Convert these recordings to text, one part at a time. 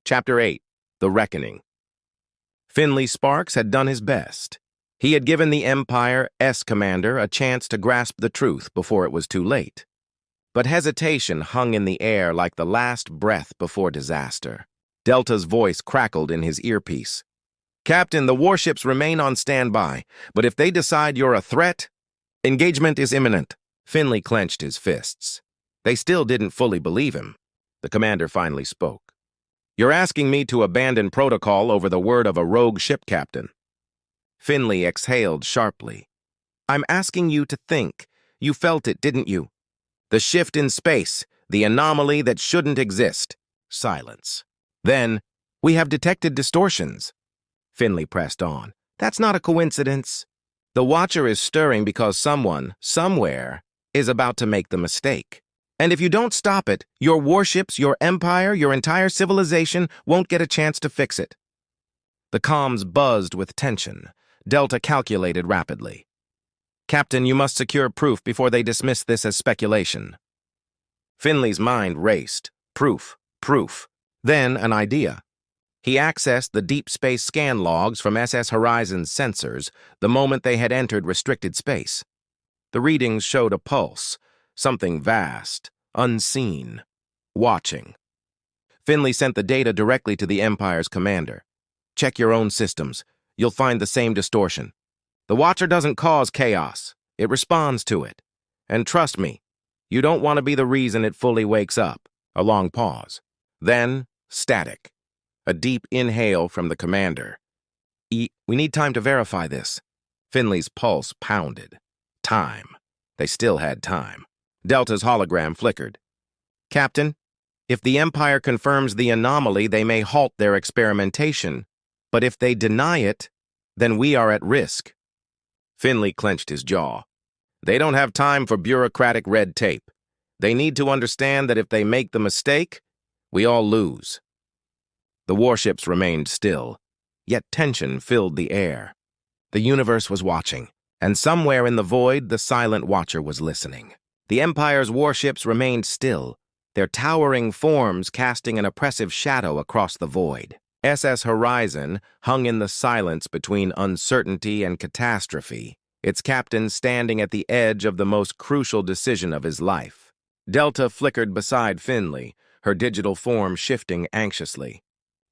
Chapter 8. The Reckoning. Finnley Sparks had done his best. He had given the Empire's commander a chance to grasp the truth before it was too late. But hesitation hung in the air like the last breath before disaster. Delta's voice crackled in his earpiece. "Captain, the warships remain on standby, but if they decide you're a threat, engagement is imminent." Finnley clenched his fists. They still didn't fully believe him. The commander finally spoke. "You're asking me to abandon protocol over the word of a rogue ship captain." Finnley exhaled sharply. "I'm asking you to think. You felt it, didn't you? The shift in space, the anomaly that shouldn't exist." Silence. "Then, we have detected distortions." Finnley pressed on. "That's not a coincidence. The Watcher is stirring because someone, somewhere, is about to make the mistake. And if you don't stop it, your warships, your empire, your entire civilization won't get a chance to fix it." The comms buzzed with tension. Delta calculated rapidly. "Captain, you must secure proof before they dismiss this as speculation." Finnley's mind raced. Proof. Then an idea. He accessed the deep space scan logs from SS Horizon's sensors the moment they had entered restricted space. The readings showed a pulse, something vast, unseen, watching. Finnley sent the data directly to the Empire's commander. "Check your own systems. You'll find the same distortion. The Watcher doesn't cause chaos. It responds to it. And trust me, you don't want to be the reason it fully wakes up." A long pause. Then, static. A deep inhale from the commander. "We need time to verify this." Finnley's pulse pounded. Time. They still had time. Delta's hologram flickered. "Captain, if the Empire confirms the anomaly, they may halt their experimentation. But if they deny it, then we are at risk." Finnley clenched his jaw. "They don't have time for bureaucratic red tape. They need to understand that if they make the mistake, we all lose." The warships remained still, yet tension filled the air. The universe was watching, and somewhere in the void, the silent Watcher was listening. The Empire's warships remained still, their towering forms casting an oppressive shadow across the void. SS Horizon hung in the silence between uncertainty and catastrophe, its captain standing at the edge of the most crucial decision of his life. Delta flickered beside Finnley, her digital form shifting anxiously.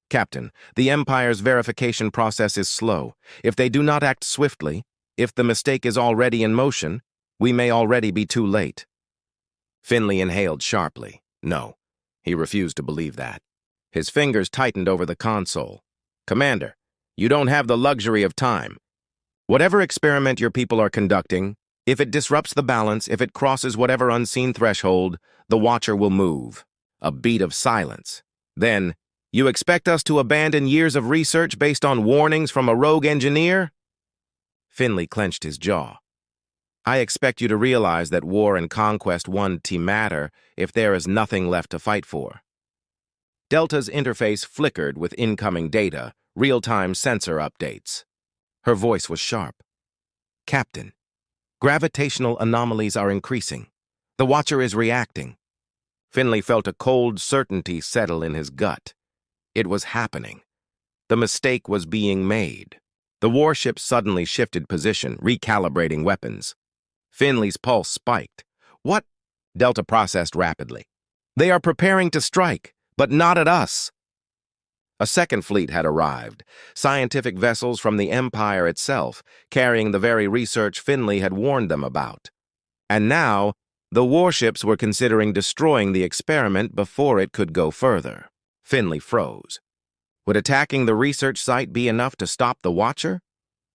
"Captain, the Empire's verification process is slow. If they do not act swiftly, if the mistake is already in motion, we may already be too late." Finnley inhaled sharply. No, he refused to believe that. His fingers tightened over the console. "Commander, you don't have the luxury of time. Whatever experiment your people are conducting, if it disrupts the balance, if it crosses whatever unseen threshold, the Watcher will move." A beat of silence. Then, "You expect us to abandon years of research based on warnings from a rogue engineer?" Finnley clenched his jaw. "I expect you to realize that war and conquest won't matter if there is nothing left to fight for." Delta's interface flickered with incoming data, real-time sensor updates. Her voice was sharp. "Captain, gravitational anomalies are increasing. The Watcher is reacting." Finnley felt a cold certainty settle in his gut. It was happening. The mistake was being made. The warship suddenly shifted position, recalibrating weapons. Finnley's pulse spiked. "What?" Delta processed rapidly. "They are preparing to strike, but not at us." A second fleet had arrived, scientific vessels from the Empire itself, carrying the very research Finnley had warned them about. And now, the warships were considering destroying the experiment before it could go further. Finnley froze. Would attacking the research site be enough to stop the Watcher?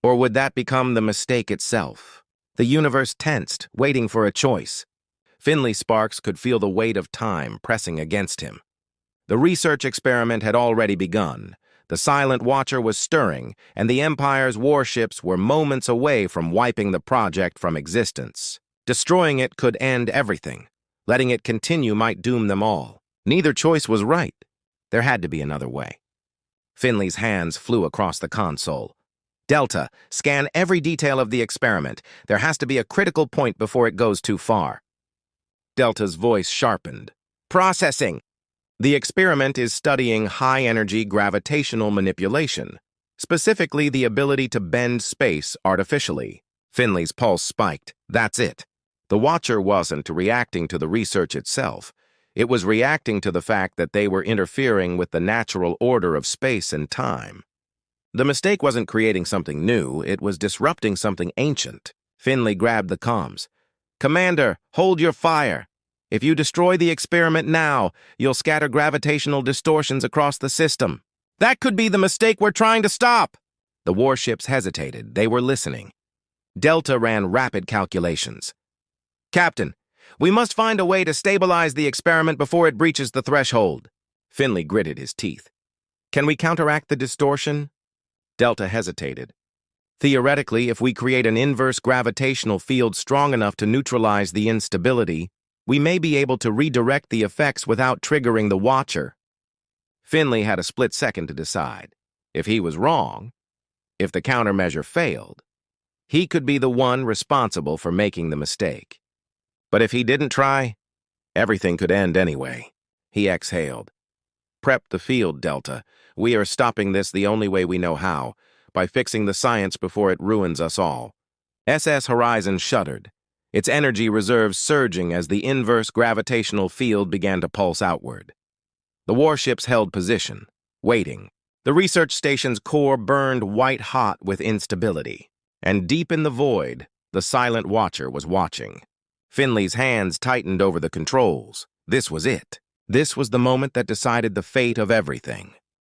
Or would that become the mistake itself? The universe tensed, waiting for a choice. Finnley Sparks could feel the weight of time pressing against him. The research experiment had already begun. The silent Watcher was stirring, and the Empire's warships were moments away from wiping the project from existence. Destroying it could end everything. Letting it continue might doom them all. Neither choice was right. There had to be another way. Finnley's hands flew across the console. "Delta, scan every detail of the experiment. There has to be a critical point before it goes too far." Delta's voice sharpened. "Processing." The experiment is studying high-energy gravitational manipulation, specifically the ability to bend space artificially. Finnley's pulse spiked. That's it. The watcher wasn't reacting to the research itself. It was reacting to the fact that they were interfering with the natural order of space and time. The mistake wasn't creating something new, it was disrupting something ancient. Finnley grabbed the comms. "Commander, hold your fire. If you destroy the experiment now, you'll scatter gravitational distortions across the system. That could be the mistake we're trying to stop." The warships hesitated. They were listening. Delta ran rapid calculations. "Captain, we must find a way to stabilize the experiment before it breaches the threshold." Finnley gritted his teeth. "Can we counteract the distortion?" Delta hesitated. "Theoretically, if we create an inverse gravitational field strong enough to neutralize the instability, we may be able to redirect the effects without triggering the watcher." Finnley had a split second to decide. If he was wrong, if the countermeasure failed, he could be the one responsible for making the mistake. But if he didn't try, everything could end anyway. He exhaled. "Prep the field, Delta. We are stopping this the only way we know how, by fixing the science before it ruins us all." SS Horizon shuddered, its energy reserves surging as the inverse gravitational field began to pulse outward. The warships held position, waiting. The research station's core burned white-hot with instability, and deep in the void, the silent watcher was watching. Finnley's hands tightened over the controls. This was it. This was the moment that decided the fate of everything.